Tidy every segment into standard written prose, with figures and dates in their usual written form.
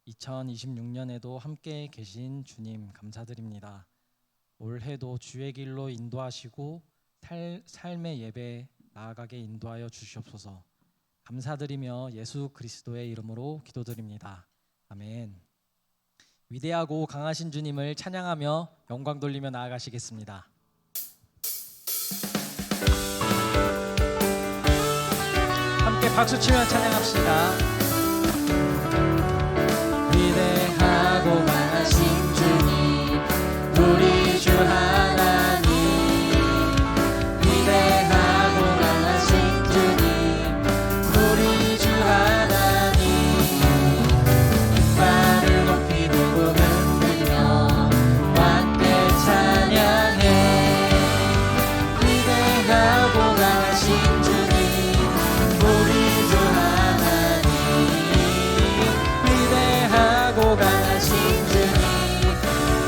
2026년에도 함께 계신 주님 감사드립니다. 올해도 주의 길로 인도하시고 삶의 예배 나아가게 인도하여 주시옵소서. 감사드리며 예수 그리스도의 이름으로 기도드립니다. 아멘. 위대하고 강하신 주님을 찬양하며 영광 돌리며 나아가시겠습니다. 함께 박수치며 찬양합시다. 위대하고 강하신 주님, 우리 주 하나님. 위대하고 강하신 주님, 우리 주 하나님. 이빨을 높이 들고 흔들며 함께 찬양해. 위대하고 강하신 주님, 우리 주 하나님. 위대하고 강하신 주님,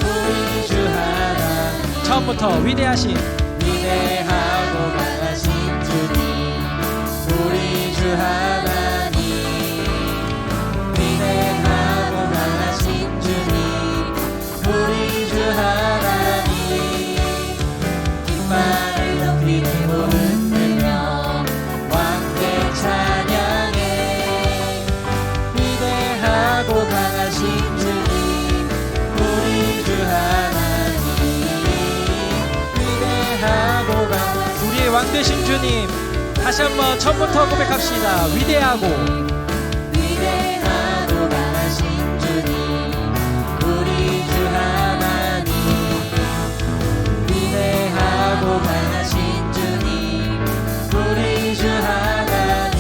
우리 주 하나님. 처음부터 위대하고 강하신 주님, 우리 주 하나님. 위대하고 강하신 주님, 우리 주 하나님. 이빨을 높이 들고 흔들며 함께 찬양해. 위대하고 강하신 주님, 우리 주 하나님. 위대하고 강하신 우리의 왕 되신 주님, 다시 한번 처음부터 고백합시다. 위대하고 강하신 주님, 우리 주 하나님. 위대하고 강하신 주님, 우리 주 하나님.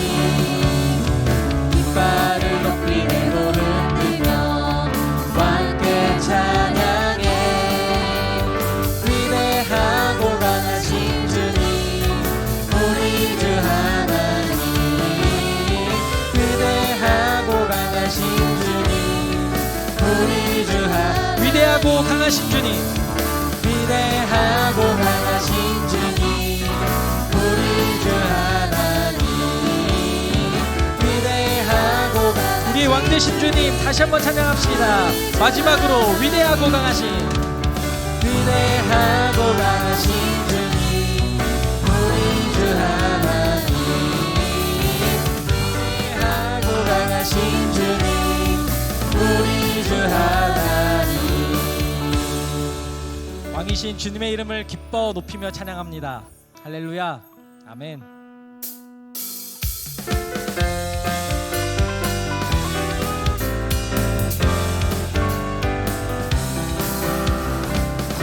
이빨을 높이 들고 흔들며 함께 찬양해. 위대하고 강하신 주님, 우리 주 하나님. 위대하고 강하신 주님, 우리 주 하나님. 위대하고 강하신 주님, 위대하고 강하신 주님, 우리 주 하나님. 위대하고 우리의 왕 되신 주님, 다시 한번 찬양합시다. 마지막으로 위대하고 강하신 주님, 우리 주 하나님. 위대하고 강하신 주님, 우리 주 하나님. 왕이신 주님의 이름을 기뻐 높이며 찬양합니다. 할렐루야. 아멘.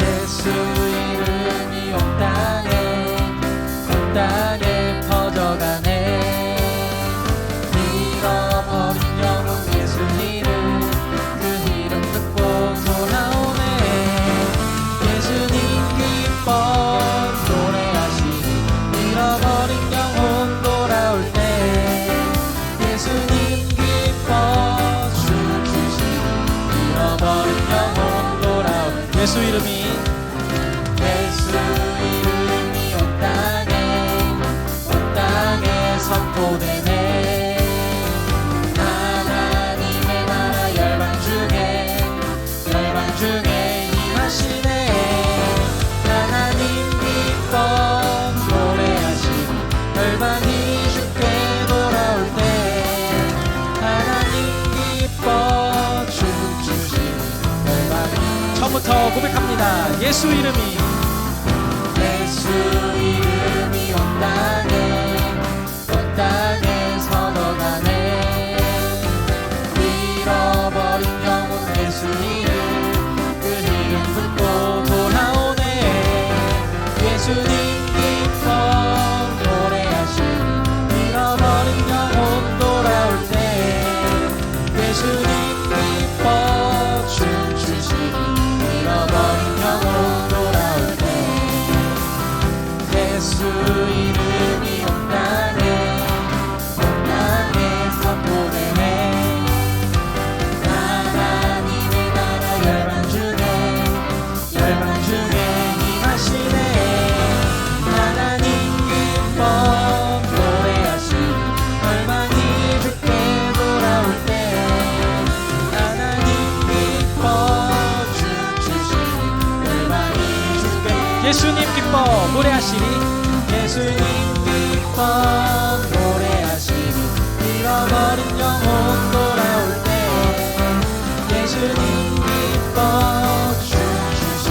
예수 이름이 온 땅에 퍼져가네. 잃어버린 영혼 예수 이름, 그 이름 듣고 돌아오네. 예수님 기뻐 노래하시니 잃어버린 영혼 돌아올 때. 예수님 기뻐 춤추시니 잃어버린 영혼 돌아올 때. 예수 이름이 온 땅에 선포되네. 하나님의 나라 열방 중에 임하시네. 하나님 기뻐 노래하시니 열방이 주께 돌아올 때. 하나님 기뻐 춤추시니 열방이. 처음부터 고백합니다. 예수 이름이 온 땅에 서거가네. 잃어버린 영혼 예수 이름, 그 이름 듣고 돌아오네. 예수님 기뻐 노래하시니 잃어버린 영혼 돌아올 때. 예수님 기뻐 춤추시니 잃어버린 영혼 돌아올 때. 예수 이름이 온 땅에 선포되네. 하나님의 나라 열방 중에 임하시네. 기뻐 노래하시리. 예수님 기뻐 노래하시리. 잃어버린 영혼 돌아올 때 예수님 기뻐 춤추시리.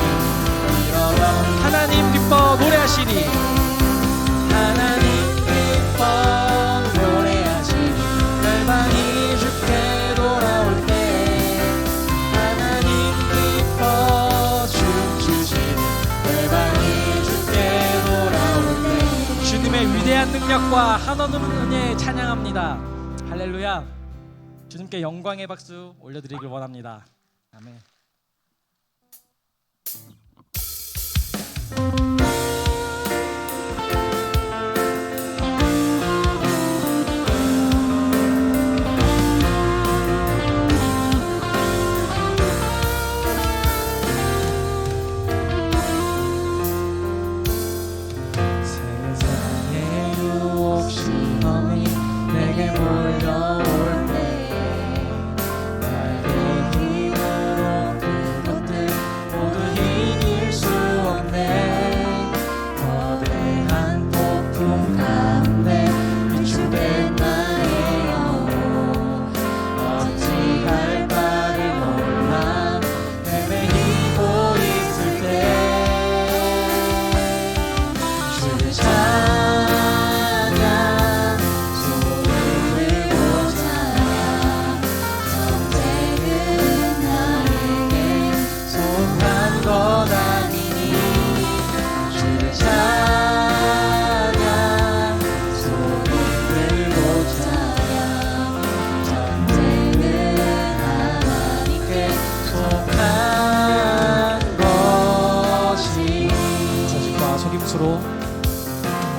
하나님 기뻐 노래하시리. 하나님 기뻐 노래하시리. 열방이 주께 돌아올 때 하나님 기뻐 춤추시리. 열방이 주께 돌아올 때 주님의 위대한 능력과 한없는 은혜 찬양합니다. 할렐루야. 주님께 영광의 박수 올려드리길 원합니다. 아멘.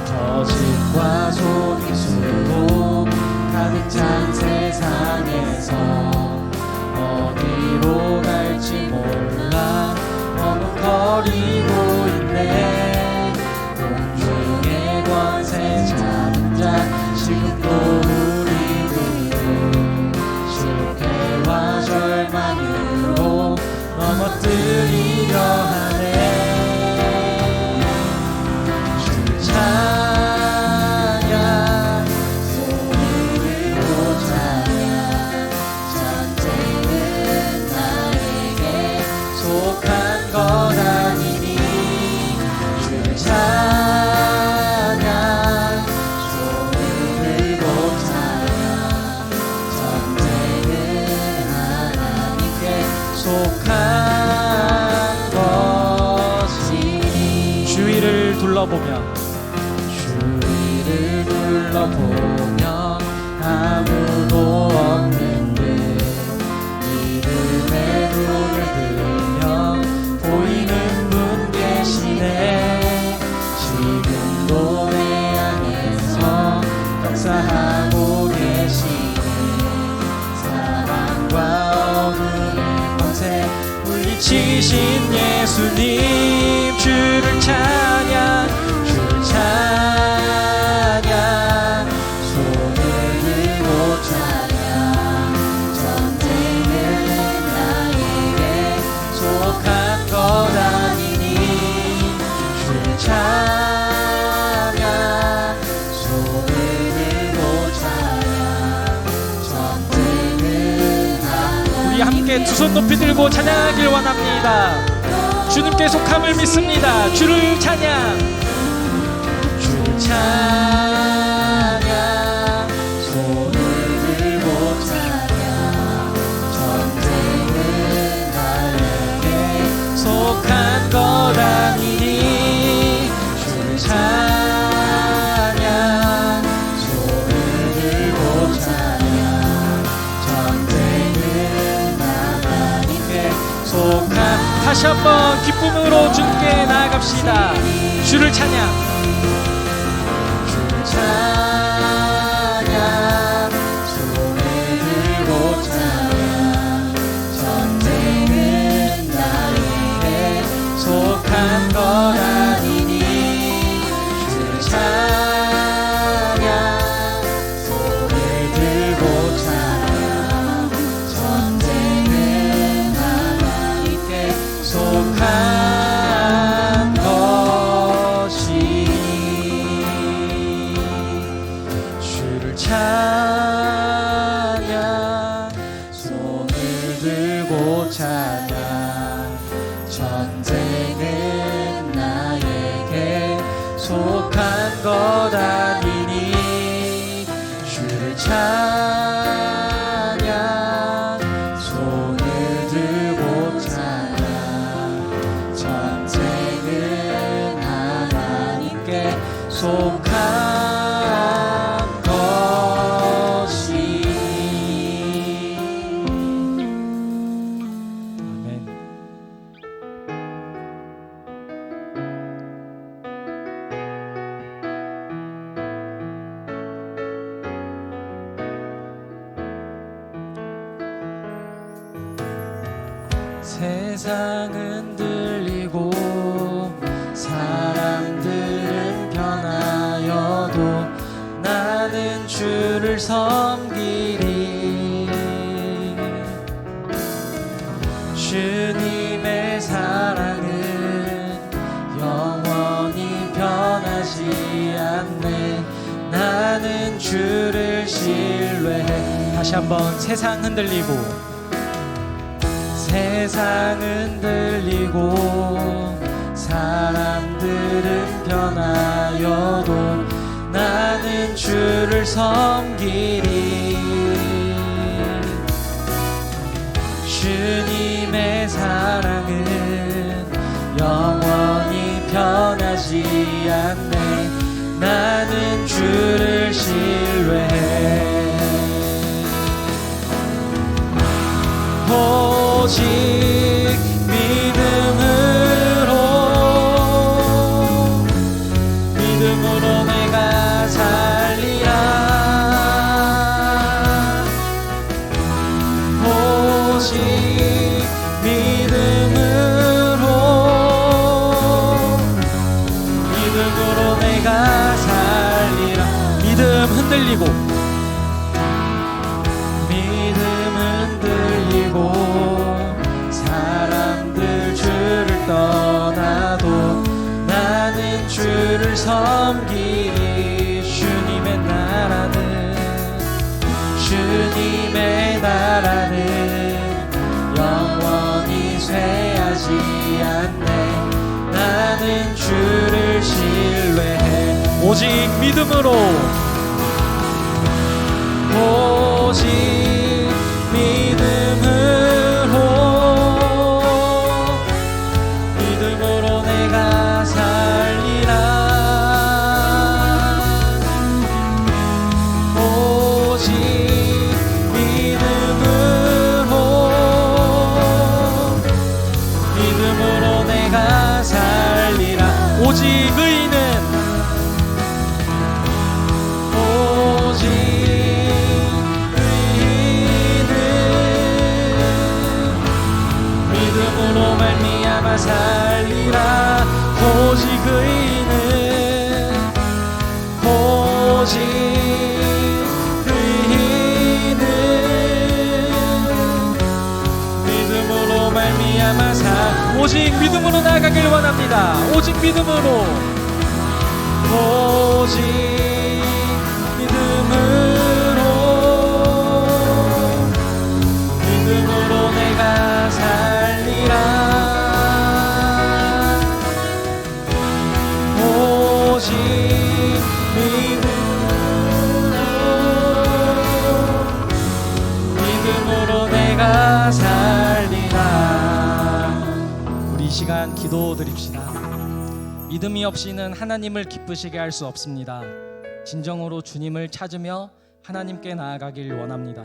저짓과 속임수로 가득 찬 세상에서 어디로 갈지 몰라 머뭇거리고 있네. 공중의 권세 잡은 자 지금도 우리들을 실패와 절망으로 넘어뜨리려 하네. 주위를 둘러보면 아무도 없는 듯 믿음의 눈을 들면 보이는 분 계시네. 지금도 내 안에서 역사하고 계시네. 사랑과 어둠의 권세 물리치신 예수님 주를 찬양 찬양 손을 들고 찬양. 전쟁은 나에게 속한 것 아니니 주를 찬양 손을 들고 찬양. 전쟁은 나에게. 우리 함께 두 손 높이 들고 찬양하길 원합니다. 주님께 속함을 믿습니다. 주를 찬양 찬양 손을 들고 찬양. 전쟁은 나에게 속한 것 아니니 주를 찬양 손을 들고 찬양. 전쟁은 하나님께 속한. 다시 한번 기쁨으로 주님께 나아갑시다. 주를 찬양 찬양 손을 들고 찬양. 전쟁은 나에게 속한 것 아니니 주를 찬양 손을 들고 찬양. 전쟁은 하나님께 속한 것 들고 찬양. 전쟁은 나에게 속한 것 아니니 주를 찬양. 손을 들고 찬양. 전쟁은 하나님께 속한 세상은 들리고 사람들은 변하여도 나는 주를 섬기리. 주님의 사랑은 영원히 변하지 않네. 나는 주를 신뢰해. 다시 한번. 세상 흔들리고 세상은 들리고 사람들은 변하여도 나는 주를 섬기리. 주님의 사랑은 영원히 변하지 않네. 나는 주를 신뢰해. 오직 믿음으로 내가 살리라. 오직 믿음으로 내가 살리라. 믿음 흔들리고 사람들 주를 떠나도 나는 주를 섬기리. 주님의 나라는 영원히 쇠하지 않네. 나는 주를 신뢰해. 오직 믿음으로 내가 살리라. 오직 믿음으로 내가 살리라. 오직 믿음으로 말미암아 살리라. 오직 의인은 믿음으로 말미암아 오직 믿음으로 나아가길 원합니다. 오직 믿음으로 내가 살리라. 오직 믿음으로 내가 살리라. 우리 이 시간 기도드립시다. 믿음이 없이는 하나님을 기쁘시게 할 수 없습니다. 진정으로 주님을 찾으며 하나님께 나아가길 원합니다.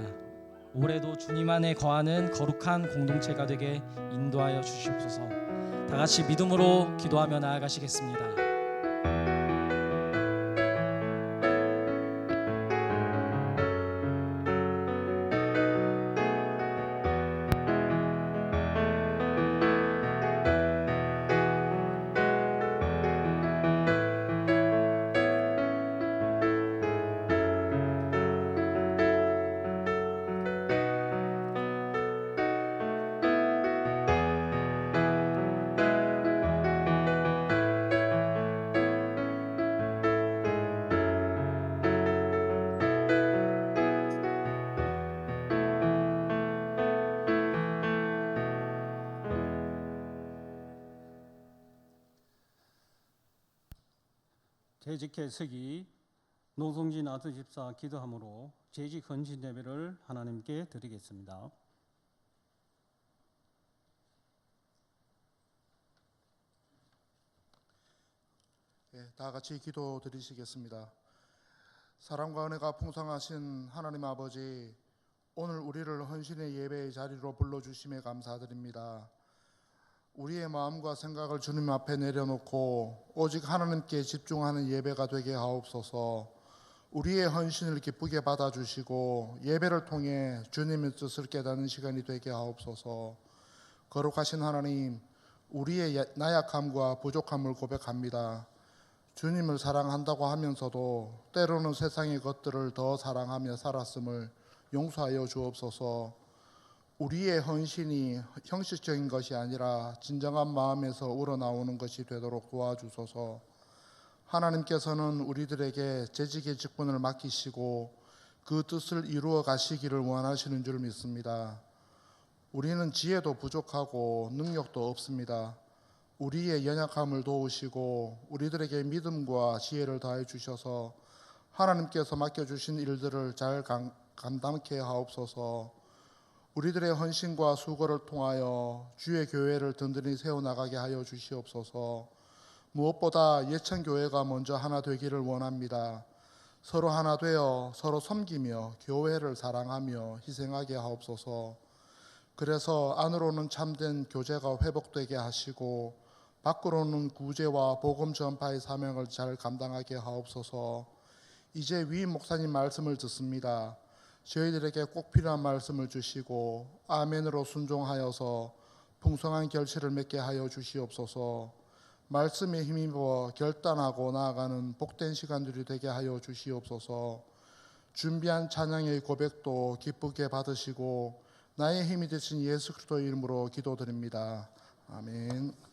올해도 주님 안에 거하는 거룩한 공동체가 되게 인도하여 주시옵소서. 다 같이 믿음으로 기도하며 나아가시겠습니다. 재직회 서기 노성진 아드집사 기도함으로 재직 헌신 예배를 하나님께 드리겠습니다. 다 같이 기도 드리시겠습니다. 사랑과 은혜가 풍성하신 하나님 아버지, 오늘 우리를 헌신의 예배의 자리로 불러주심에 감사드립니다. 우리의 마음과 생각을 주님 앞에 내려놓고 오직 하나님께 집중하는 예배가 되게 하옵소서. 우리의 헌신을 기쁘게 받아주시고 예배를 통해 주님의 뜻을 깨닫는 시간이 되게 하옵소서. 거룩하신 하나님, 우리의 나약함과 부족함을 고백합니다. 주님을 사랑한다고 하면서도 때로는 세상의 것들을 더 사랑하며 살았음을 용서하여 주옵소서. 우리의 헌신이 형식적인 것이 아니라 진정한 마음에서 우러나오는 것이 되도록 도와주소서. 하나님께서는 우리들에게 재직의 직분을 맡기시고 그 뜻을 이루어 가시기를 원하시는 줄 믿습니다. 우리는 지혜도 부족하고 능력도 없습니다. 우리의 연약함을 도우시고 우리들에게 믿음과 지혜를 더해 주셔서 하나님께서 맡겨주신 일들을 잘 감당케 하옵소서. 우리들의 헌신과 수고를 통하여 주의 교회를 든든히 세워나가게 하여 주시옵소서. 무엇보다 예천교회가 먼저 하나 되기를 원합니다. 서로 하나 되어 서로 섬기며 교회를 사랑하며 희생하게 하옵소서. 그래서 안으로는 참된 교제가 회복되게 하시고 밖으로는 구제와 복음 전파의 사명을 잘 감당하게 하옵소서. 이제 위 목사님 말씀을 듣습니다. 저희들에게 꼭 필요한 말씀을 주시고 아멘으로 순종하여서 풍성한 결실을 맺게 하여 주시옵소서. 말씀에 힘입어 결단하고 나아가는 복된 시간들이 되게 하여 주시옵소서. 준비한 찬양의 고백도 기쁘게 받으시고 나의 힘이 되신 예수 그리스도의 이름으로 기도드립니다. 아멘.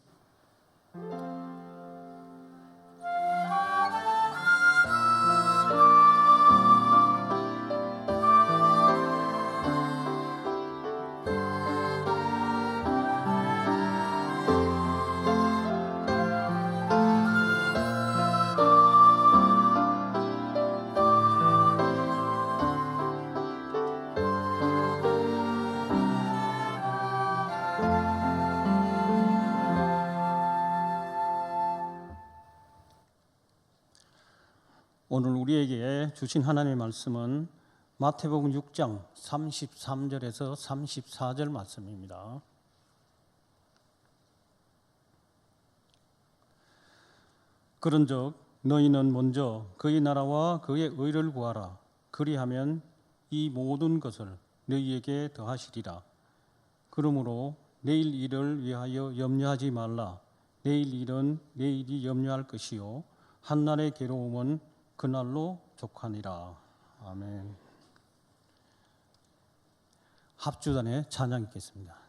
오늘 우리에게 주신 하나님의 말씀은 마태복음 6장 33절에서 34절 말씀입니다. 그런즉 너희는 먼저 그의 나라와 그의 의를 구하라. 그리하면 이 모든 것을 너희에게 더하시리라. 그러므로 내일 일을 위하여 염려하지 말라. 내일 일은 내일이 염려할 것이요 한날의 괴로움은 그날로 족하니라. 아멘. 합주단의 찬양 있겠습니다.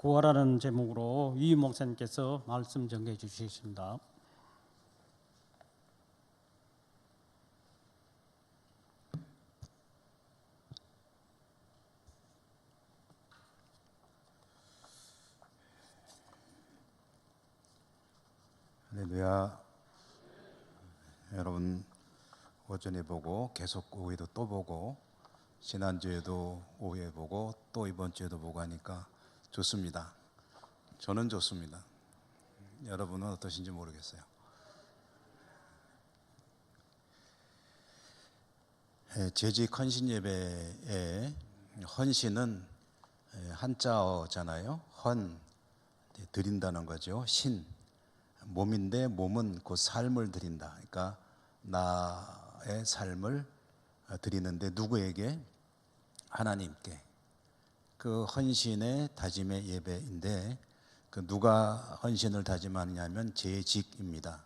구하라는 제목으로 이 목사님께서 말씀 전개해 주시겠습니다. 할렐루야. 여러분 오전에 보고 계속 오후에도 또 보고 지난주에도 오후에 보고 또 이번 주에도 보고 하니까 좋습니다. 저는 좋습니다. 여러분은 어떠신지 모르겠어요. 재직 헌신 예배의 헌신은 한자어잖아요. 헌 드린다는 거죠. 신 몸인데 몸은 곧 삶을 드린다. 그러니까 나의 삶을 드리는데 누구에게? 하나님께. 그 헌신의 다짐의 예배인데 그 누가 헌신을 다짐하느냐면 재직입니다.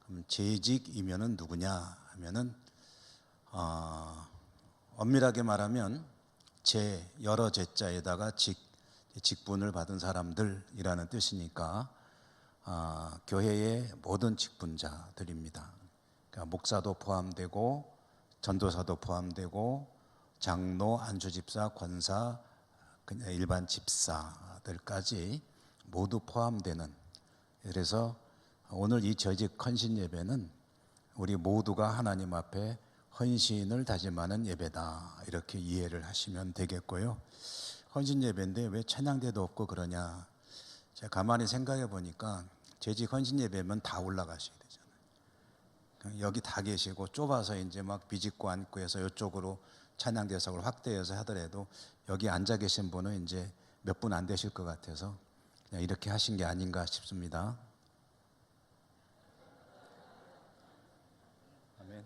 그럼 재직이면은 누구냐 하면은 엄밀하게 말하면 여러 제자에다가 직분을 받은 사람들이라는 뜻이니까 교회의 모든 직분자들입니다. 그러니까 목사도 포함되고 전도사도 포함되고 장로, 안수집사, 권사, 일반 집사들까지 모두 포함되는, 그래서 오늘 이 재직 헌신 예배는 우리 모두가 하나님 앞에 헌신을 다짐하는 예배다, 이렇게 이해를 하시면 되겠고요. 헌신 예배인데 왜 찬양대도 없고 그러냐, 제가 가만히 생각해 보니까 재직 헌신 예배면 다 올라가셔야 되잖아요. 여기 다 계시고 좁아서 이제 막 비집고 앉고 해서 이쪽으로 찬양 대석을 확대해서 하더라도 여기 앉아 계신 분은 이제 몇 분 안 되실 것 같아서 그냥 이렇게 하신 게 아닌가 싶습니다. 아멘.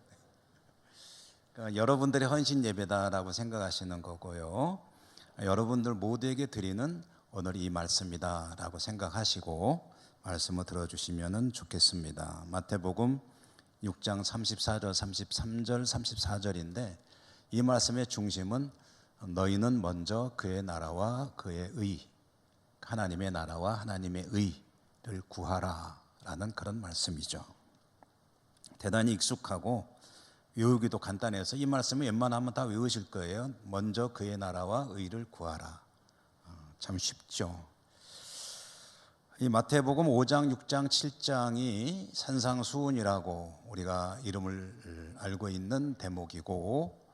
그러니까 여러분들의 헌신 예배다라고 생각하시는 거고요. 여러분들 모두에게 드리는 오늘 이 말씀이다라고 생각하시고 말씀을 들어주시면 좋겠습니다. 마태복음 6장 34절, 33절, 34절인데 이 말씀의 중심은 너희는 먼저 그의 나라와 그의 의, 하나님의 나라와 하나님의 의를 구하라 라는 그런 말씀이죠. 대단히 익숙하고 외우기도 간단해서 이 말씀을 웬만하면 다 외우실 거예요. 먼저 그의 나라와 의를 구하라. 참 쉽죠. 이 마태복음 5장, 6장, 7장이 산상수훈이라고 우리가 이름을 알고 있는 대목이고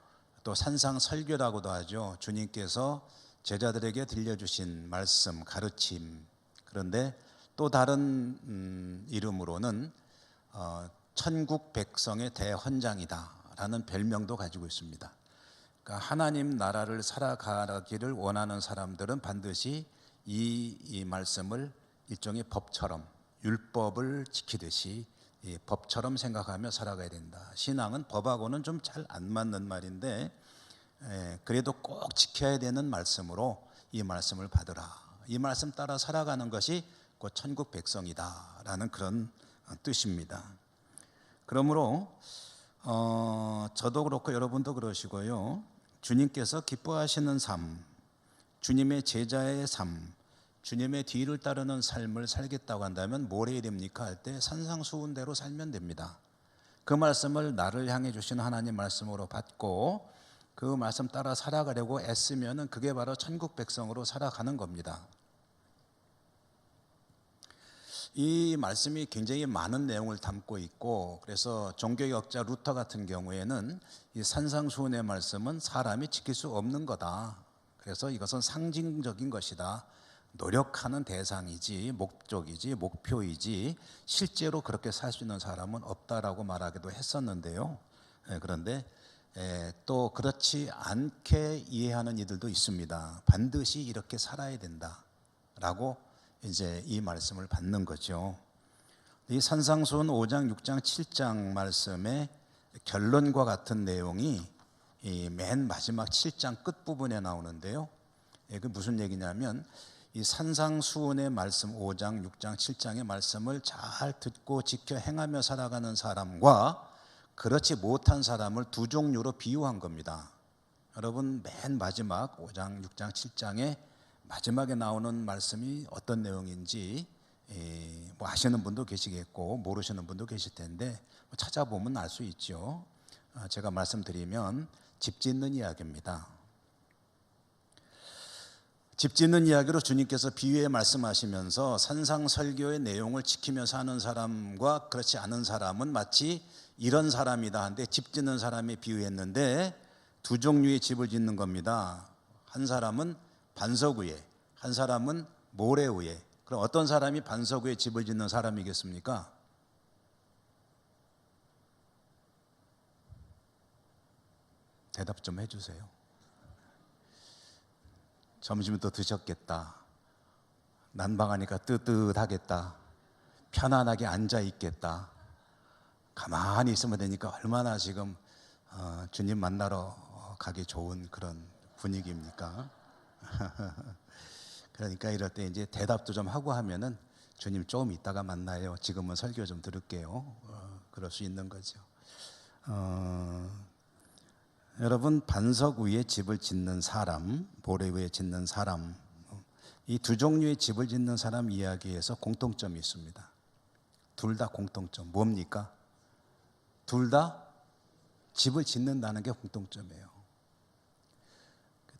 또 산상설교라고도 하죠. 주님께서 제자들에게 들려주신 말씀, 가르침. 그런데 또 다른 이름으로는 천국 백성의 대헌장이다라는 별명도 가지고 있습니다. 그러니까 하나님 나라를 살아가기를 원하는 사람들은 반드시 이 말씀을 일종의 법처럼, 율법을 지키듯이 법처럼 생각하며 살아가야 된다. 신앙은 법하고는 좀 잘 안 맞는 말인데 그래도 꼭 지켜야 되는 말씀으로 이 말씀을 받으라. 이 말씀 따라 살아가는 것이 곧 천국 백성이다라는 그런 뜻입니다. 그러므로 저도 그렇고 여러분도 그러시고요. 주님께서 기뻐하시는 삶, 주님의 제자의 삶, 주님의 뒤를 따르는 삶을 살겠다고 한다면 뭘 해야 됩니까? 할 때 산상수훈대로 살면 됩니다. 그 말씀을 나를 향해 주시는 하나님 말씀으로 받고 그 말씀 따라 살아가려고 애쓰면 그게 바로 천국 백성으로 살아가는 겁니다. 이 말씀이 굉장히 많은 내용을 담고 있고 그래서 종교학자 루터 같은 경우에는 이 산상수훈의 말씀은 사람이 지킬 수 없는 거다. 그래서 이것은 상징적인 것이다. 노력하는 대상이지 목적이지 목표이지 실제로 그렇게 살 수 있는 사람은 없다라고 말하기도 했었는데요. 그런데 또 그렇지 않게 이해하는 이들도 있습니다. 반드시 이렇게 살아야 된다라고 이제 이 말씀을 받는 거죠. 이 산상수훈 5장, 6장, 7장 말씀의 결론과 같은 내용이 이 맨 마지막 7장 끝부분에 나오는데요. 이게 무슨 얘기냐면 이 산상수훈의 말씀 5장, 6장, 7장의 말씀을 잘 듣고 지켜 행하며 살아가는 사람과 그렇지 못한 사람을 두 종류로 비유한 겁니다. 여러분 맨 마지막 5장, 6장, 7장의 마지막에 나오는 말씀이 어떤 내용인지 뭐 아시는 분도 계시겠고 모르시는 분도 계실 텐데 찾아보면 알 수 있죠. 제가 말씀드리면 집 짓는 이야기입니다. 집 짓는 이야기로 주님께서 비유에 말씀하시면서 산상설교의 내용을 지키면서 하는 사람과 그렇지 않은 사람은 마치 이런 사람이다 한데 집 짓는 사람에 비유했는데 두 종류의 집을 짓는 겁니다. 한 사람은 반석 위에, 한 사람은 모래 위에. 그럼 어떤 사람이 반석 위에 집을 짓는 사람이겠습니까? 대답 좀 해주세요. 점심도 드셨겠다. 난방하니까 뜨뜻하겠다. 편안하게 앉아 있겠다. 가만히 있으면 되니까 얼마나 지금 주님 만나러 가기 좋은 그런 분위기입니까? 그러니까 이럴 때 이제 대답도 좀 하고 하면은 주님 조금 이따가 만나요. 지금은 설교 좀 들을게요. 그럴 수 있는 거죠. 여러분, 반석 위에 집을 짓는 사람, 모래 위에 짓는 사람, 이 두 종류의 집을 짓는 사람 이야기에서 공통점이 있습니다. 둘 다 공통점 뭡니까? 둘 다 집을 짓는다는 게 공통점이에요.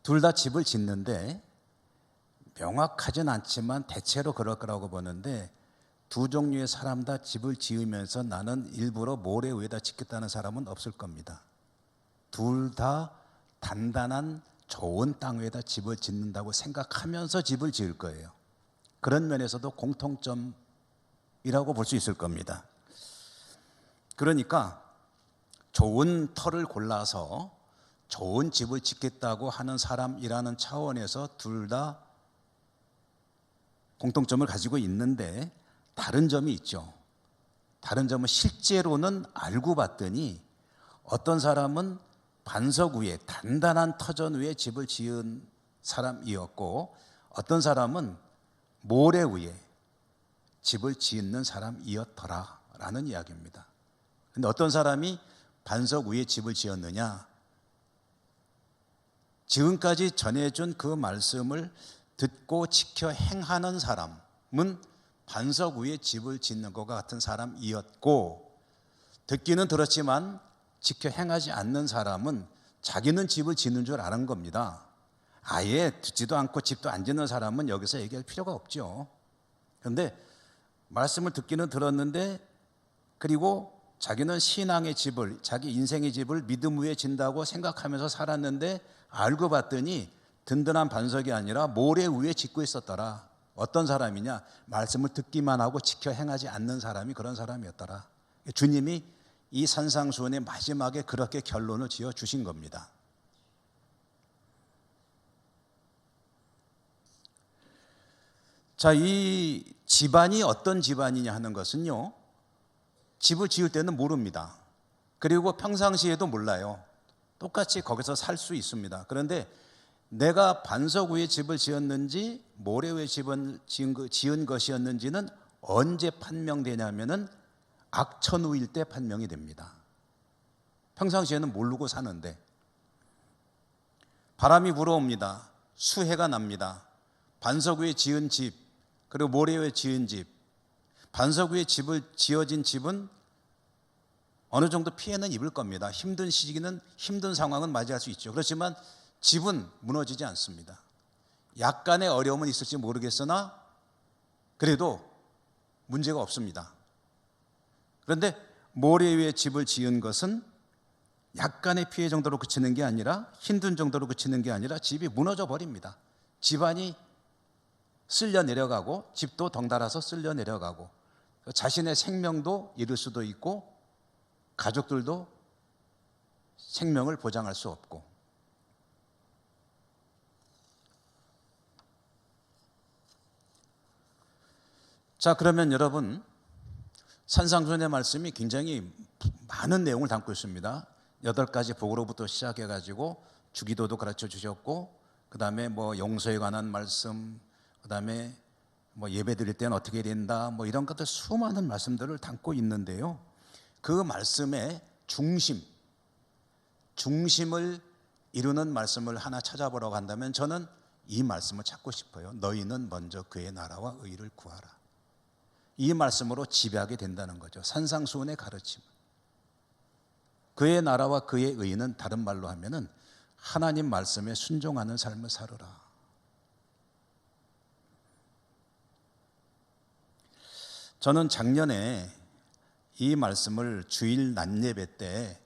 둘 다 집을 짓는데 명확하진 않지만 대체로 그럴 거라고 보는데 두 종류의 사람 다 집을 지으면서 나는 일부러 모래 위에다 짓겠다는 사람은 없을 겁니다. 둘 다 단단한 좋은 땅 위에다 집을 짓는다고 생각하면서 집을 지을 거예요. 그런 면에서도 공통점이라고 볼 수 있을 겁니다. 그러니까 좋은 터를 골라서 좋은 집을 짓겠다고 하는 사람이라는 차원에서 둘 다 공통점을 가지고 있는데 다른 점이 있죠. 다른 점은 실제로는 알고 봤더니 어떤 사람은 반석 위에 단단한 터전 위에 집을 지은 사람이었고 어떤 사람은 모래 위에 집을 짓는 사람이었더라라는 이야기입니다. 그런데 어떤 사람이 반석 위에 집을 지었느냐? 지금까지 전해준 그 말씀을 듣고 지켜 행하는 사람은 반석 위에 집을 짓는 것과 같은 사람이었고 듣기는 들었지만 지켜 행하지 않는 사람은 자기는 집을 짓는 줄 아는 겁니다. 아예 듣지도 않고 집도 안 짓는 사람은 여기서 얘기할 필요가 없죠. 그런데 말씀을 듣기는 들었는데 그리고 자기는 신앙의 집을, 자기 인생의 집을 믿음 위에 진다고 생각하면서 살았는데 알고 봤더니 든든한 반석이 아니라 모래 위에 짓고 있었더라. 어떤 사람이냐? 말씀을 듣기만 하고 지켜 행하지 않는 사람이 그런 사람이었더라. 주님이 이 산상수훈의 마지막에 그렇게 결론을 지어 주신 겁니다. 자, 이 집안이 어떤 집안이냐 하는 것은요, 집을 지을 때는 모릅니다. 그리고 평상시에도 몰라요. 똑같이 거기서 살 수 있습니다. 그런데 내가 반석 위에 집을 지었는지 모래 위에 집을 지은 것이었는지는 언제 판명되냐면은 악천후일 때 판명이 됩니다. 평상시에는 모르고 사는데 바람이 불어옵니다. 수해가 납니다. 반석 위에 지은 집 그리고 모래 위에 지은 집, 반석 위에 지어진 집은 어느 정도 피해는 입을 겁니다. 힘든 시기는 힘든 상황은 맞이할 수 있죠. 그렇지만 집은 무너지지 않습니다. 약간의 어려움은 있을지 모르겠으나 그래도 문제가 없습니다. 그런데 모래 위에 집을 지은 것은 약간의 피해 정도로 그치는 게 아니라 힘든 정도로 그치는 게 아니라 집이 무너져 버립니다. 집안이 쓸려 내려가고 집도 덩달아서 쓸려 내려가고 자신의 생명도 잃을 수도 있고 가족들도 생명을 보장할 수 없고. 자, 그러면 여러분, 산상수훈의 말씀이 굉장히 많은 내용을 담고 있습니다. 8가지 복으로부터 시작해가지고 주기도도 가르쳐 주셨고, 그 다음에 뭐 용서에 관한 말씀, 그 다음에 뭐 예배 드릴 때는 어떻게 된다, 뭐 이런 것들 수많은 말씀들을 담고 있는데요. 그 말씀의 중심을 이루는 말씀을 하나 찾아보라고 한다면 저는 이 말씀을 찾고 싶어요. 너희는 먼저 그의 나라와 의를 구하라. 이 말씀으로 지배하게 된다는 거죠. 산상수훈의 가르침. 그의 나라와 그의 의는 다른 말로 하면은 하나님 말씀에 순종하는 삶을 살으라. 저는 작년에 이 말씀을 주일 낮 예배 때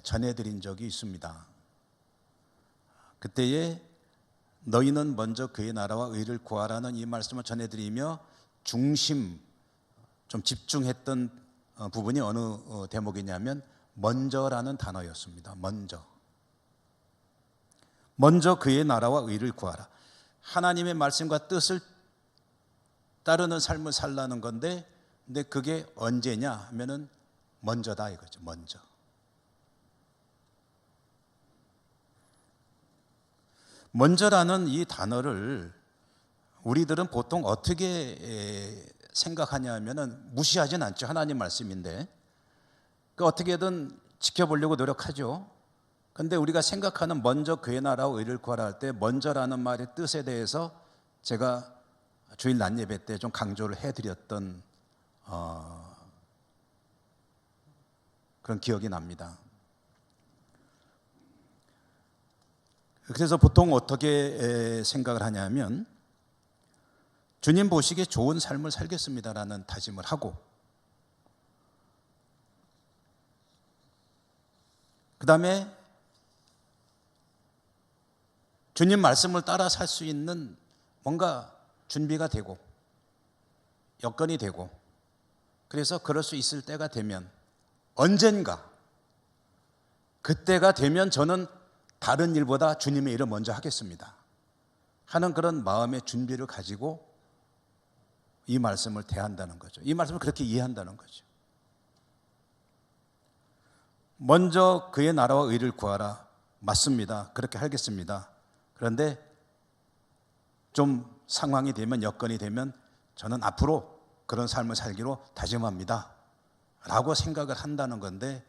전해드린 적이 있습니다. 그때에 너희는 먼저 그의 나라와 의를 구하라는 이 말씀을 전해드리며 중심, 좀 집중했던 부분이 어느 대목이냐면 먼저라는 단어였습니다. 먼저 그의 나라와 의를 구하라. 하나님의 말씀과 뜻을 따르는 삶을 살라는 건데, 근데 그게 언제냐 하면은 먼저다 이거죠. 먼저라는 이 단어를 우리들은 보통 어떻게 생각하냐 하면은 무시하진 않죠. 하나님 말씀인데 어떻게든 지켜보려고 노력하죠. 그런데 우리가 생각하는 먼저 그의 나라와 의를 구하라 할 때 먼저라는 말의 뜻에 대해서 제가 주일 낮 예배 때 좀 강조를 해드렸던 그런 기억이 납니다. 그래서 보통 어떻게 생각을 하냐면 주님 보시기에 좋은 삶을 살겠습니다라는 다짐을 하고, 그 다음에 주님 말씀을 따라 살 수 있는 뭔가 준비가 되고 여건이 되고, 그래서 그럴 수 있을 때가 되면 언젠가 그때가 되면 저는 다른 일보다 주님의 일을 먼저 하겠습니다 하는 그런 마음의 준비를 가지고 이 말씀을 대한다는 거죠. 이 말씀을 그렇게 이해한다는 거죠. 먼저 그의 나라와 의를 구하라. 맞습니다. 그렇게 하겠습니다. 그런데 좀 상황이 되면, 여건이 되면 저는 앞으로 그런 삶을 살기로 다짐합니다 라고 생각을 한다는 건데,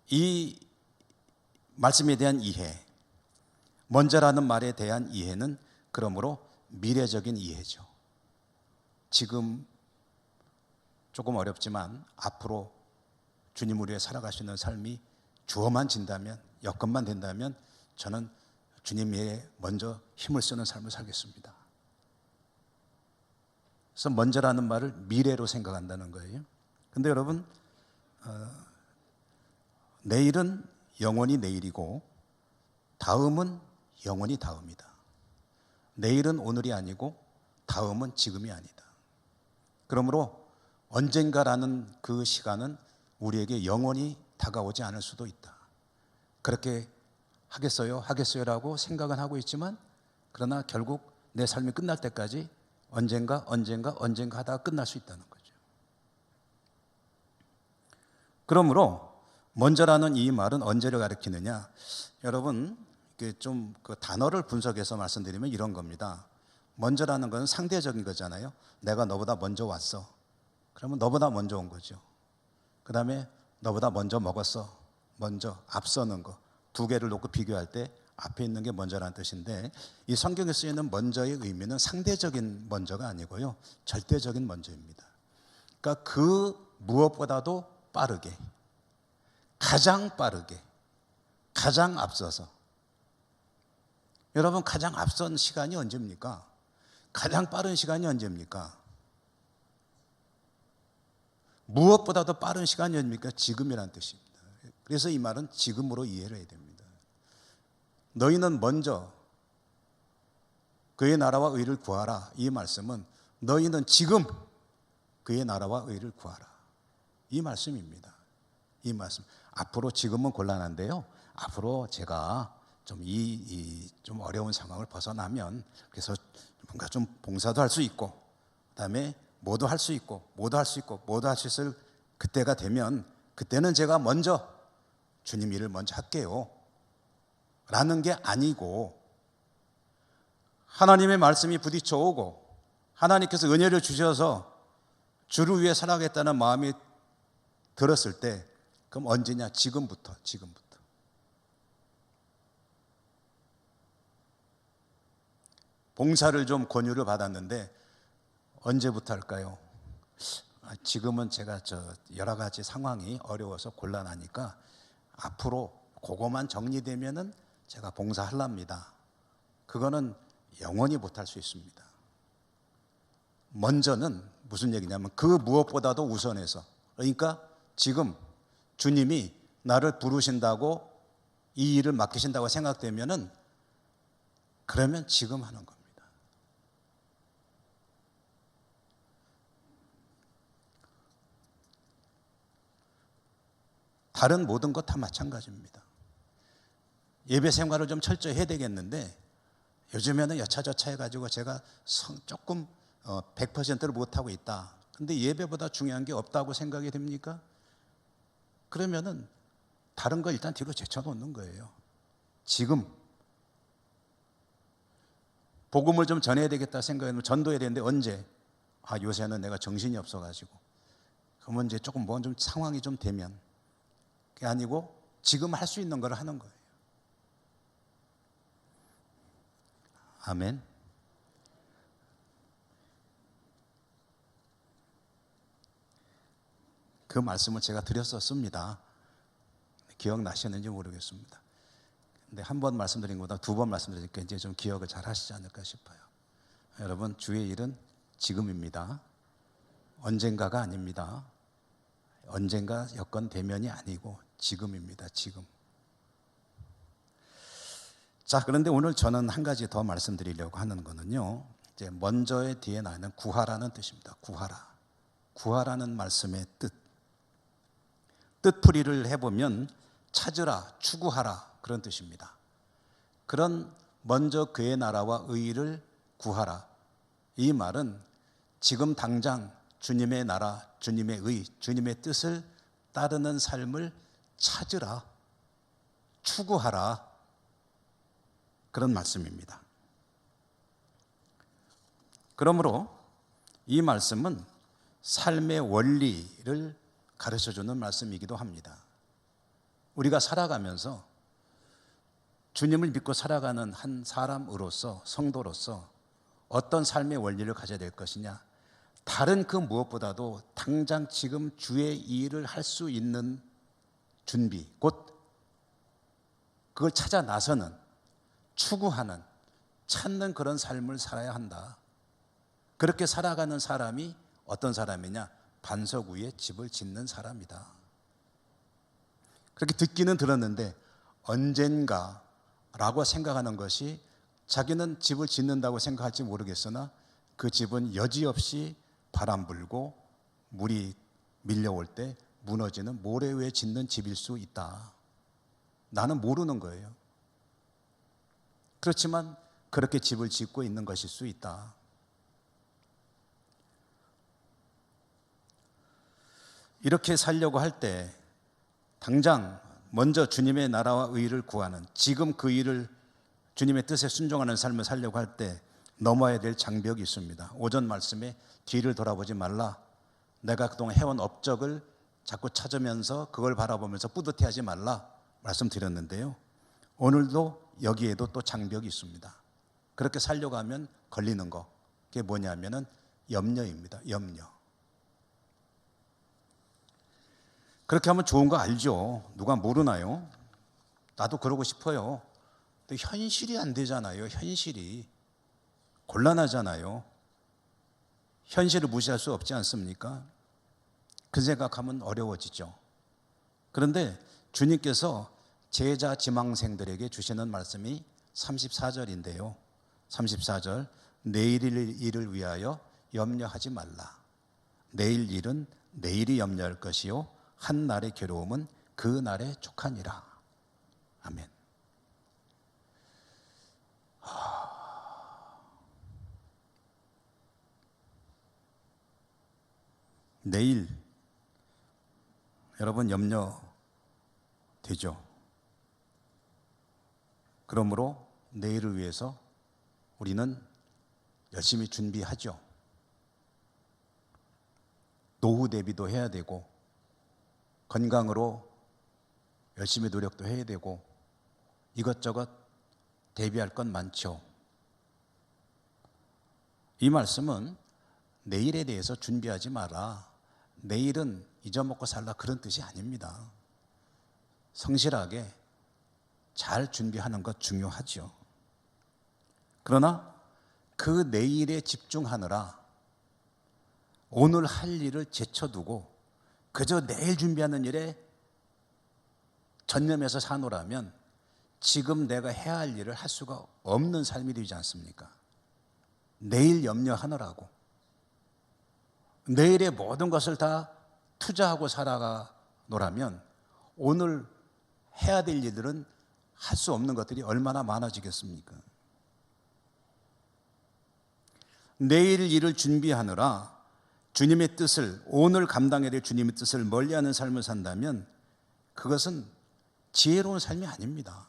이 말씀에 대한 이해, 먼저라는 말에 대한 이해는 그러므로 미래적인 이해죠. 지금 조금 어렵지만 앞으로 주님을 위해 살아가시는 삶이 주어만 진다면, 여건만 된다면 저는 주님 위해 먼저 힘을 쓰는 삶을 살겠습니다. 그래서 먼저라는 말을 미래로 생각한다는 거예요. 근데 여러분, 내일은 영원히 내일이고 다음은 영원히 다음이다. 내일은 오늘이 아니고 다음은 지금이 아니다. 그러므로 언젠가라는 그 시간은 우리에게 영원히 다가오지 않을 수도 있다. 그렇게 하겠어요라고 생각은 하고 있지만, 그러나 결국 내 삶이 끝날 때까지 언젠가 하다가 끝날 수 있다는 거죠. 그러므로 먼저라는 이 말은 언제를 가리키느냐? 여러분, 좀 그 단어를 분석해서 말씀드리면 이런 겁니다. 먼저라는 것은 상대적인 거잖아요. 내가 너보다 먼저 왔어. 그러면 너보다 먼저 온 거죠. 그 다음에 너보다 먼저 먹었어. 먼저, 앞서는 거. 두 개를 놓고 비교할 때 앞에 있는 게 먼저라는 뜻인데, 이 성경에 쓰이는 먼저의 의미는 상대적인 먼저가 아니고요, 절대적인 먼저입니다. 그러니까 그 무엇보다도 빠르게, 가장 빠르게, 가장 앞서서. 여러분, 가장 앞선 시간이 언제입니까? 가장 빠른 시간이 언제입니까? 무엇보다도 빠른 시간이 언제입니까? 지금이라는 뜻입니다. 그래서 이 말은 지금으로 이해를 해야 됩니다. 너희는 먼저 그의 나라와 의를 구하라. 이 말씀은 너희는 지금 그의 나라와 의를 구하라. 이 말씀입니다. 이 말씀. 앞으로, 지금은 곤란한데요, 앞으로 제가 좀 좀 어려운 상황을 벗어나면, 그래서 뭔가 좀 봉사도 할 수 있고, 그다음에 뭐도 할 수 있고, 뭐도 할 수 있을 그때가 되면, 그때는 제가 먼저 주님 일을 먼저 할게요 라는 게 아니고, 하나님의 말씀이 부딪혀 오고 하나님께서 은혜를 주셔서 주를 위해 살아가겠다는 마음이 들었을 때, 그럼 언제냐? 지금부터. 봉사를 좀 권유를 받았는데 언제부터 할까요? 지금은 제가 여러 가지 상황이 어려워서 곤란하니까 앞으로 그거만 정리되면은 제가 봉사하랍니다. 그거는 영원히 못할 수 있습니다. 먼저는 무슨 얘기냐면 그 무엇보다도 우선해서, 그러니까 지금 주님이 나를 부르신다고 이 일을 맡기신다고 생각되면은 그러면 지금 하는 겁니다. 다른 모든 것 다 마찬가지입니다. 예배 생활을 좀 철저히 해야 되겠는데 요즘에는 여차저차 해가지고 제가 조금 100%를 못하고 있다. 근데 예배보다 중요한 게 없다고 생각이 됩니까? 그러면은 다른 거 일단 뒤로 제쳐놓는 거예요. 지금 복음을 좀 전해야 되겠다 생각하면 전도해야 되는데 언제? 요새는 내가 정신이 없어가지고. 그러면 이제 조금 좀 상황이 좀 되면, 그게 아니고 지금 할 수 있는 걸 하는 거예요. 아멘. 그 말씀을 제가 드렸었습니다. 기억나시는지 모르겠습니다. 근데 한 번 말씀드린 것보다 두 번 말씀드리니까 이제 좀 기억을 잘 하시지 않을까 싶어요. 여러분, 주의 일은 지금입니다. 언젠가가 아닙니다. 언젠가 여건 되면이 아니고 지금입니다. 지금. 자, 그런데 오늘 저는 한 가지 더 말씀드리려고 하는 거는요, 이제 먼저의 뒤에 나는 구하라는 뜻입니다. 구하라. 구하라는 말씀의 뜻풀이를 해보면 찾으라, 추구하라 그런 뜻입니다. 그런 먼저 그의 나라와 의를 구하라. 이 말은 지금 당장 주님의 나라, 주님의 의, 주님의 뜻을 따르는 삶을 찾으라, 추구하라 그런 말씀입니다. 그러므로 이 말씀은 삶의 원리를 가르쳐주는 말씀이기도 합니다. 우리가 살아가면서 주님을 믿고 살아가는 한 사람으로서, 성도로서 어떤 삶의 원리를 가져야 될 것이냐, 다른 그 무엇보다도 당장 지금 주의 일을 할 수 있는 준비, 곧 그걸 찾아 나서는, 추구하는, 찾는 그런 삶을 살아야 한다. 그렇게 살아가는 사람이 어떤 사람이냐? 반석 위에 집을 짓는 사람이다. 그렇게 듣기는 들었는데 언젠가라고 생각하는 것이, 자기는 집을 짓는다고 생각할지 모르겠으나 그 집은 여지없이 바람 불고 물이 밀려올 때 무너지는 모래 위에 짓는 집일 수 있다. 나는 모르는 거예요. 그렇지만 그렇게 집을 짓고 있는 것일 수 있다. 이렇게 살려고 할 때 당장 먼저 주님의 나라와 의를 구하는, 지금 그 일을 주님의 뜻에 순종하는 삶을 살려고 할 때 넘어야 될 장벽이 있습니다. 오전 말씀에 뒤를 돌아보지 말라, 내가 그동안 해온 업적을 자꾸 찾으면서 그걸 바라보면서 뿌듯해하지 말라 말씀드렸는데요, 오늘도 여기에도 또 장벽이 있습니다. 그렇게 살려고 하면 걸리는 거, 그게 뭐냐면은 염려입니다. 염려. 그렇게 하면 좋은 거 알죠? 누가 모르나요? 나도 그러고 싶어요. 근데 현실이 안 되잖아요. 현실이 곤란하잖아요. 현실을 무시할 수 없지 않습니까? 그 생각하면 어려워지죠. 그런데 주님께서 제자 지망생들에게 주시는 말씀이 34절인데요 34절, 내일 일을 위하여 염려하지 말라. 내일 일은 내일이 염려할 것이요 한 날의 괴로움은 그 날에 족하니라. 아멘. 내일, 여러분 염려되죠? 그러므로 내일을 위해서 우리는 열심히 준비하죠. 노후 대비도 해야 되고, 건강으로 열심히 노력도 해야 되고, 이것저것 대비할 건 많죠. 이 말씀은 내일에 대해서 준비하지 마라, 내일은 잊어먹고 살라, 그런 뜻이 아닙니다. 성실하게 잘 준비하는 것 중요하죠. 그러나 그 내일에 집중하느라 오늘 할 일을 제쳐두고 그저 내일 준비하는 일에 전념해서 사노라면 지금 내가 해야 할 일을 할 수가 없는 삶이 되지 않습니까? 내일 염려하느라고 내일의 모든 것을 다 투자하고 살아가노라면 오늘 해야 될 일들은 할 수 없는 것들이 얼마나 많아지겠습니까? 내일 일을 준비하느라 주님의 뜻을, 오늘 감당해야 될 주님의 뜻을 멀리하는 삶을 산다면 그것은 지혜로운 삶이 아닙니다.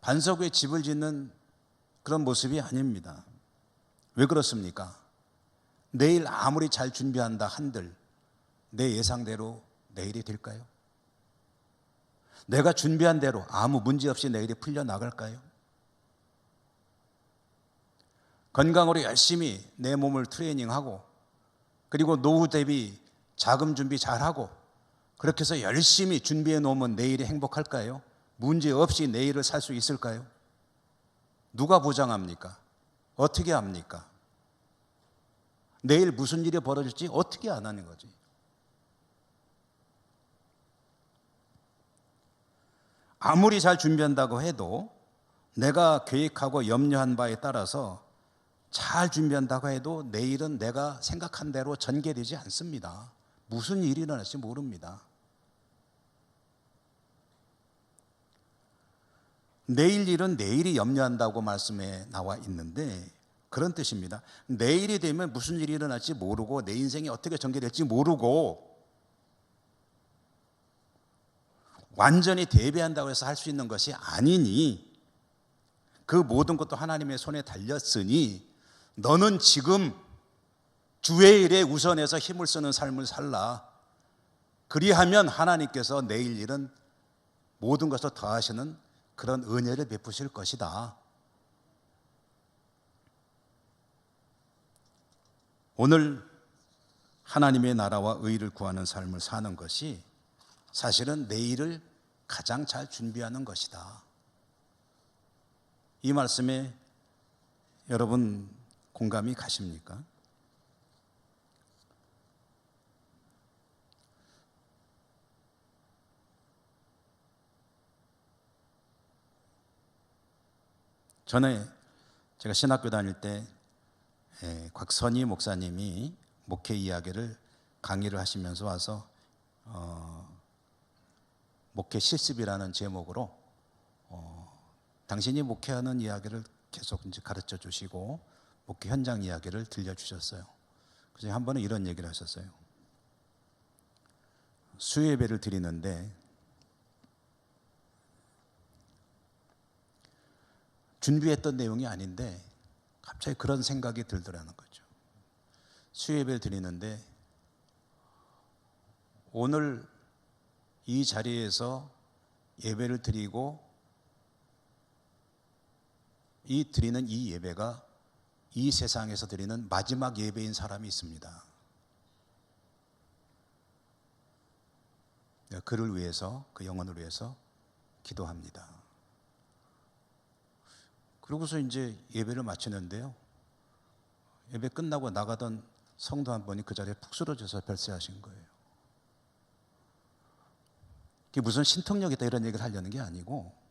반석 위에 집을 짓는 그런 모습이 아닙니다. 왜 그렇습니까? 내일 아무리 잘 준비한다 한들 내 예상대로 내일이 될까요? 내가 준비한 대로 아무 문제 없이 내일이 풀려나갈까요? 건강으로 열심히 내 몸을 트레이닝하고 그리고 노후 대비 자금 준비 잘하고 그렇게 해서 열심히 준비해 놓으면 내일이 행복할까요? 문제 없이 내일을 살 수 있을까요? 누가 보장합니까? 어떻게 합니까? 내일 무슨 일이 벌어질지 어떻게 안 하는 거지? 아무리 잘 준비한다고 해도 내가 계획하고 염려한 바에 따라서 잘 준비한다고 해도 내일은 내가 생각한 대로 전개되지 않습니다. 무슨 일이 일어날지 모릅니다. 내일 일은 내일이 염려한다고 말씀에 나와 있는데 그런 뜻입니다. 내일이 되면 무슨 일이 일어날지 모르고 내 인생이 어떻게 전개될지 모르고 완전히 대비한다고 해서 할 수 있는 것이 아니니 그 모든 것도 하나님의 손에 달렸으니 너는 지금 주의 일에 우선해서 힘을 쓰는 삶을 살라. 그리하면 하나님께서 내일 일은 모든 것을 더하시는 그런 은혜를 베푸실 것이다. 오늘 하나님의 나라와 의를 구하는 삶을 사는 것이 사실은 내일을 가장 잘 준비하는 것이다. 이 말씀에 여러분 공감이 가십니까? 전에 제가 신학교 다닐 때 곽선희 목사님이 목회 이야기를 강의를 하시면서 와서 목회 실습이라는 제목으로 당신이 목회하는 이야기를 계속 이제 가르쳐 주시고 목회 현장 이야기를 들려주셨어요. 그중에 한 번은 이런 얘기를 하셨어요. 수요예배를 드리는데 준비했던 내용이 아닌데 갑자기 그런 생각이 들더라는 거죠. 수요예배를 드리는데 오늘 이 자리에서 예배를 드리고 드리는 이 예배가 이 세상에서 드리는 마지막 예배인 사람이 있습니다. 그를 위해서, 그 영혼을 위해서 기도합니다. 그러고서 이제 예배를 마치는데요. 예배 끝나고 나가던 성도 한 분이 그 자리에 푹 쓰러져서 별세하신 거예요. 그게 무슨 신통력 있다 이런 얘기를 하려는 게 아니고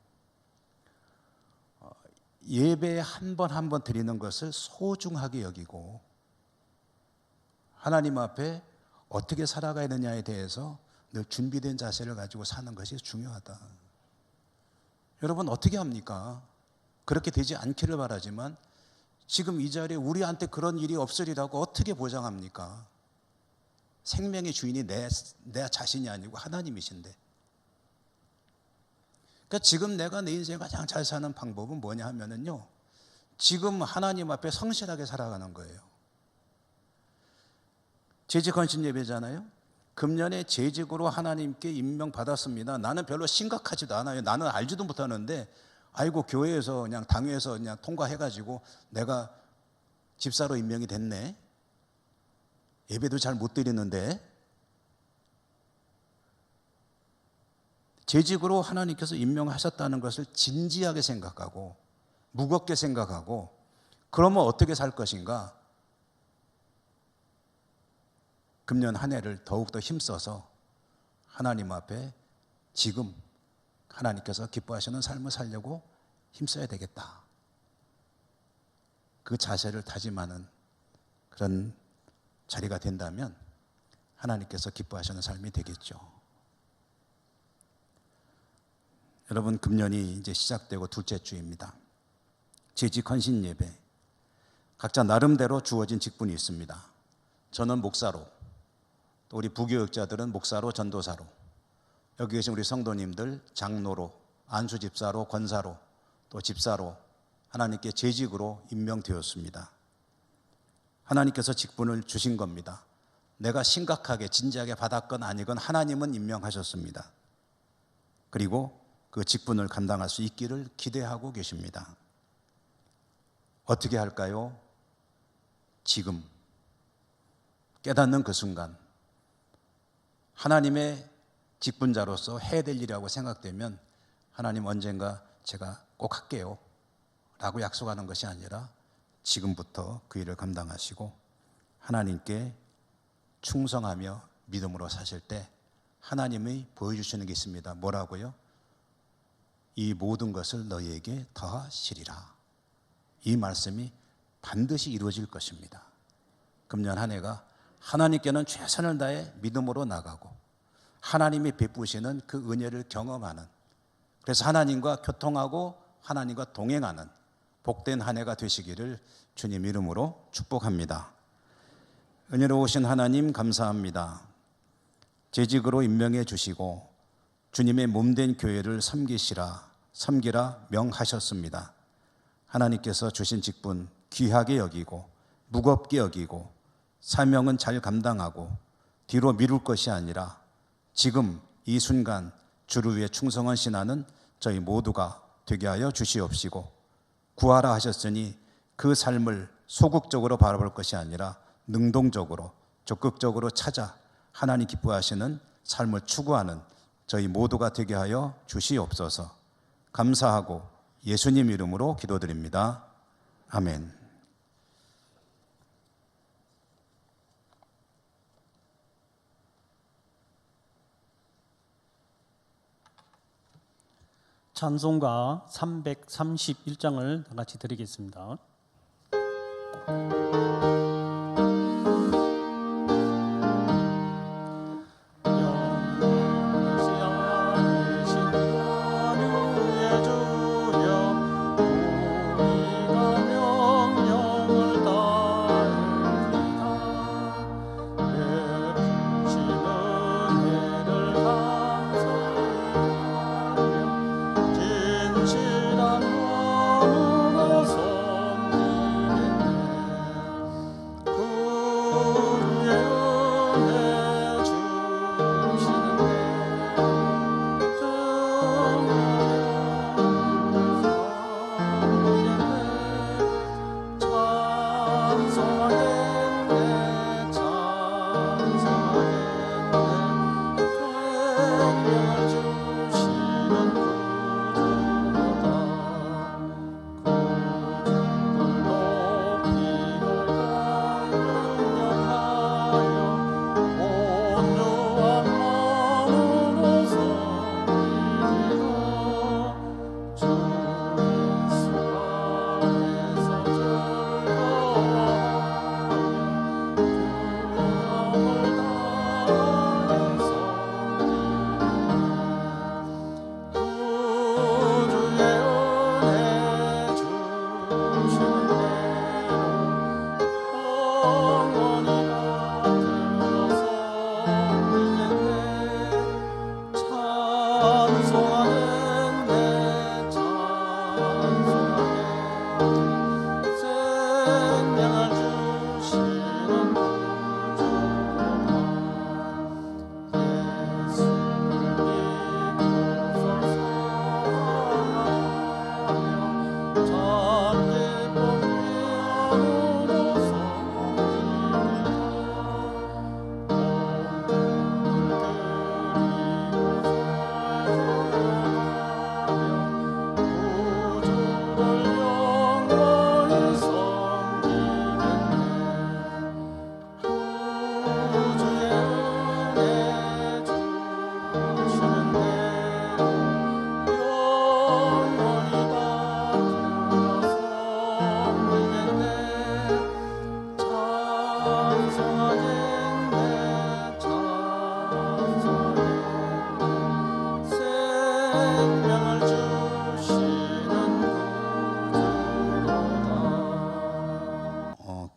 예배 한 번 한 번 드리는 것을 소중하게 여기고 하나님 앞에 어떻게 살아가야 되느냐에 대해서 늘 준비된 자세를 가지고 사는 것이 중요하다. 여러분 어떻게 합니까? 그렇게 되지 않기를 바라지만 지금 이 자리에 우리한테 그런 일이 없으리라고 어떻게 보장합니까? 생명의 주인이 내 자신이 아니고 하나님이신데. 그러니까 지금 내가 내 인생을 가장 잘 사는 방법은 뭐냐 하면은요, 지금 하나님 앞에 성실하게 살아가는 거예요. 재직 헌신 예배잖아요. 금년에 재직으로 하나님께 임명받았습니다. 나는 별로 심각하지도 않아요. 나는 알지도 못하는데 아이고 교회에서 그냥 당회에서 그냥 통과해가지고 내가 집사로 임명이 됐네. 예배도 잘 못 드리는데. 재직으로 하나님께서 임명하셨다는 것을 진지하게 생각하고 무겁게 생각하고, 그러면 어떻게 살 것인가? 금년 한 해를 더욱더 힘써서 하나님 앞에 지금 하나님께서 기뻐하시는 삶을 살려고 힘써야 되겠다. 그 자세를 다짐하는 그런 자리가 된다면 하나님께서 기뻐하시는 삶이 되겠죠. 여러분, 금년이 이제 시작되고 둘째 주입니다. 재직 헌신 예배, 각자 나름대로 주어진 직분이 있습니다. 저는 목사로, 또 우리 부교육자들은 목사로, 전도사로, 여기 계신 우리 성도님들 장로로, 안수집사로, 권사로, 또 집사로 하나님께 재직으로 임명되었습니다. 하나님께서 직분을 주신 겁니다. 내가 심각하게 진지하게 받았건 아니건 하나님은 임명하셨습니다. 그리고 그 직분을 감당할 수 있기를 기대하고 계십니다. 어떻게 할까요? 지금 깨닫는 그 순간 하나님의 직분자로서 해야 될 일이라고 생각되면 하나님 언젠가 제가 꼭 할게요 라고 약속하는 것이 아니라 지금부터 그 일을 감당하시고 하나님께 충성하며 믿음으로 사실 때 하나님이 보여주시는 게 있습니다. 뭐라고요? 이 모든 것을 너희에게 더하시리라. 이 말씀이 반드시 이루어질 것입니다. 금년 한 해가 하나님께는 최선을 다해 믿음으로 나가고 하나님이 베푸시는 그 은혜를 경험하는, 그래서 하나님과 교통하고 하나님과 동행하는 복된 한 해가 되시기를 주님 이름으로 축복합니다. 은혜로우신 하나님 감사합니다. 재직으로 임명해 주시고 주님의 몸된 교회를 섬기라 명하셨습니다. 하나님께서 주신 직분 귀하게 여기고 무겁게 여기고 사명은 잘 감당하고 뒤로 미룰 것이 아니라 지금 이 순간 주를 위해 충성한 신하는 저희 모두가 되게 하여 주시옵시고, 구하라 하셨으니 그 삶을 소극적으로 바라볼 것이 아니라 능동적으로 적극적으로 찾아 하나님 기뻐하시는 삶을 추구하는 저희 모두가 되게 하여 주시옵소서. 감사하고 예수님 이름으로 기도드립니다. 아멘. 찬송가 331장을 다 같이 드리겠습니다.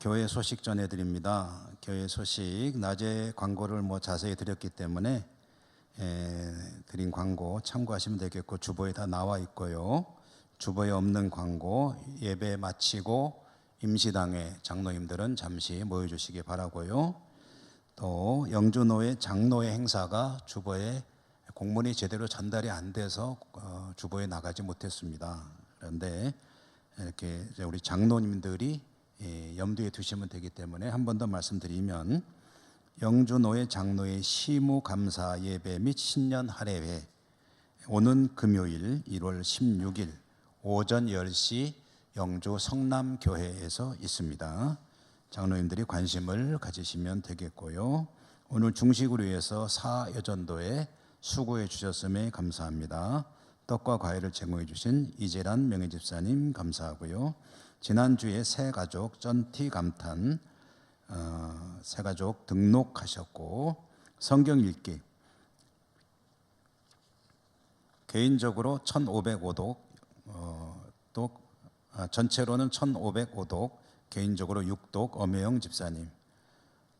교회 소식 전해드립니다. 교회 소식 낮에 광고를 자세히 드렸기 때문에 드린 광고 참고하시면 되겠고 주보에 다 나와 있고요. 주보에 없는 광고 예배 마치고 임시당회 장로님들은 잠시 모여주시기 바라고요. 또 영주노회 장로회 행사가 주보에 공문이 제대로 전달이 안 돼서 주보에 나가지 못했습니다. 그런데 이렇게 우리 장로님들이 염두에 두시면 되기 때문에 한 번 더 말씀드리면 영주노회 장로회 시무감사 예배 및 신년 할애회 오는 금요일 1월 16일 오전 10시 영주 성남교회에서 있습니다. 장로님들이 관심을 가지시면 되겠고요. 오늘 중식을 위해서 사여전도에 수고해 주셨음에 감사합니다. 떡과 과일을 제공해 주신 이재란 명예집사님 감사하고요. 지난주에 새가족 쩐티 감탄 새가족 등록하셨고 성경 읽기 개인적으로 1505독 전체로는 1505독 개인적으로 6독 엄혜영 집사님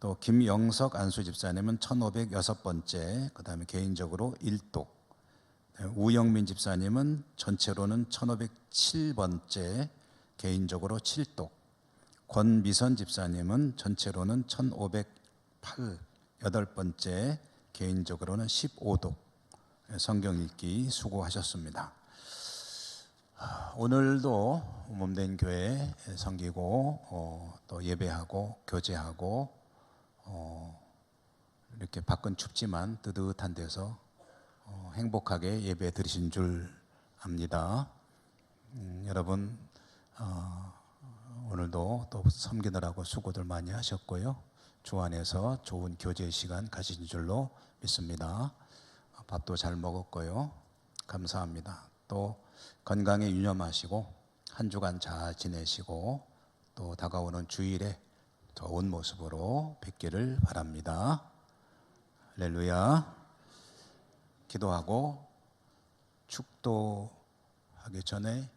또 김영석 안수 집사님은 1506번째 그 다음에 개인적으로 1독 우영민 집사님은 전체로는 1507번째 개인적으로 7독 권미선 집사님은 전체로는 1508번째 개인적으로는 15독 성경 읽기 수고하셨습니다. 오늘도 몸된 교회 섬기고 또 예배하고 교제하고 이렇게 밖은 춥지만 뜨뜻한 데서 행복하게 예배 드리신 줄 압니다. 여러분 오늘도 또 섬기느라고 수고들 많이 하셨고요. 주 안에서 좋은 교제 시간 가진 줄로 믿습니다. 밥도 잘 먹었고요. 감사합니다. 또 건강에 유념하시고 한 주간 잘 지내시고 또 다가오는 주일에 좋은 모습으로 뵙기를 바랍니다. 할렐루야. 기도하고 축도하기 전에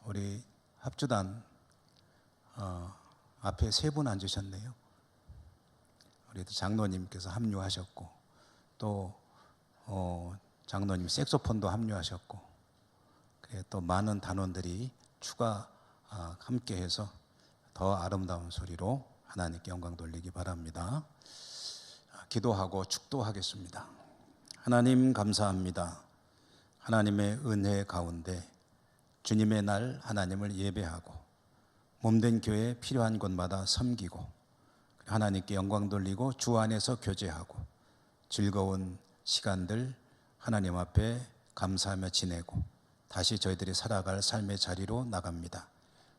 우리 합주단 앞에 세 분 앉으셨네요. 우리 장로님께서 합류하셨고 또 장로님 색소폰도 합류하셨고 그래 또 많은 단원들이 추가 함께해서 더 아름다운 소리로 하나님께 영광 돌리기 바랍니다. 기도하고 축도하겠습니다. 하나님 감사합니다. 하나님의 은혜 가운데 주님의 날 하나님을 예배하고 몸된 교회 필요한 곳마다 섬기고 하나님께 영광 돌리고 주 안에서 교제하고 즐거운 시간들 하나님 앞에 감사하며 지내고 다시 저희들이 살아갈 삶의 자리로 나갑니다.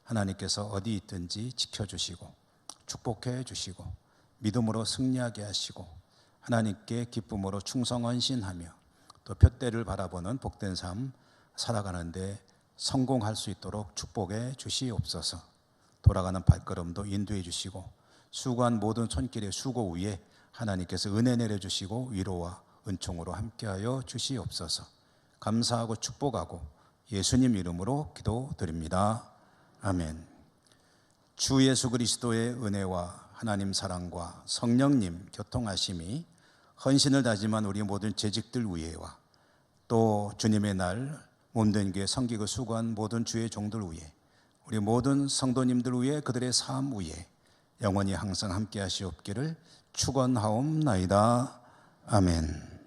하나님께서 어디 있든지 지켜주시고 축복해 주시고 믿음으로 승리하게 하시고 하나님께 기쁨으로 충성 헌신하며 또 푯대를 바라보는 복된 삶 살아가는데 성공할 수 있도록 축복해 주시옵소서. 돌아가는 발걸음도 인도해 주시고 수고한 모든 손길의 수고 위에 하나님께서 은혜 내려주시고 위로와 은총으로 함께하여 주시옵소서. 감사하고 축복하고 예수님 이름으로 기도드립니다. 아멘. 주 예수 그리스도의 은혜와 하나님 사랑과 성령님 교통하심이 헌신을 다짐한 우리 모든 재직들 위에와 또 주님의 날 몸된 교회 섬기고 수고한 모든 주의 종들 위에 우리 모든 성도님들 위에 그들의 삶 위에 영원히 항상 함께 하시옵기를 축원하옵나이다. 아멘.